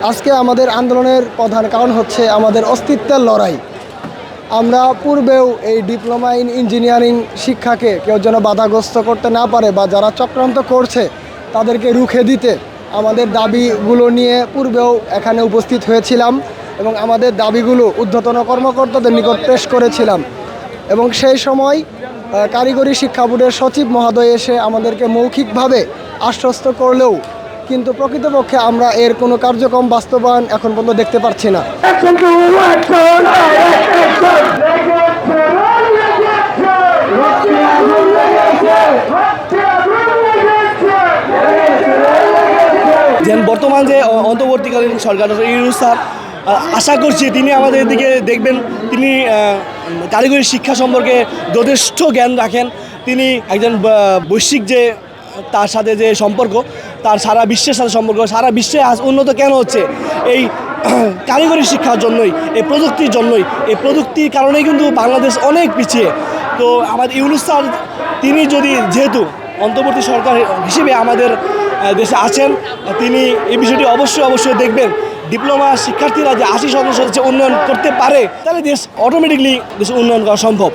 আজকে আমাদের আন্দোলনের প্রধান কারণ হচ্ছে আমাদের অস্তিত্বের লড়াই। আমরা পূর্বেও এই ডিপ্লোমা ইন ইঞ্জিনিয়ারিং শিক্ষাকে কেউ যেন বাধাগ্রস্ত করতে না পারে বা যারা চক্রান্ত করছে তাদেরকে রুখে দিতে আমাদের দাবিগুলো নিয়ে পূর্বেও এখানে উপস্থিত হয়েছিলাম এবং আমাদের দাবিগুলো ঊর্ধ্বতন কর্মকর্তাদের নিকট পেশ করেছিলাম। এবং সেই সময় কারিগরি শিক্ষা বোর্ডের সচিব মহোদয় এসে আমাদেরকে মৌখিকভাবে আশ্বস্ত করলেও কিন্তু প্রকৃতপক্ষে আমরা এর কোনো কার্যক্রম বাস্তবায়ন এখন পর্যন্ত দেখতে পাচ্ছি না। বর্তমান যে অন্তর্বর্তীকালীন সরকার ইউনূস স্যার, আশা করছি তিনি আমাদের দিকে দেখবেন। তিনি কারিগরি শিক্ষা সম্পর্কে যথেষ্ট জ্ঞান রাখেন। তিনি একজন বৈশ্বিক যে তার সাথে যে সম্পর্ক, তার সারা বিশ্বের সাথে সম্পর্ক, সারা বিশ্বে আজ উন্নত কেন হচ্ছে এই কারিগরি শিক্ষার জন্যই, এই প্রযুক্তির জন্যই। এই প্রযুক্তির কারণেই কিন্তু বাংলাদেশ অনেক পিছিয়ে। তো আমাদের ইউনূস স্যার তিনি যদি যেহেতু অন্তর্বর্তী সরকার হিসেবে আমাদের দেশে আছেন, তিনি এই বিষয়টি অবশ্যই দেখবেন। ডিপ্লোমা শিক্ষার্থীরা যে 80% উন্নয়ন করতে পারে, তাহলে দেশ অটোমেটিকলি দেশ উন্নয়ন করা সম্ভব।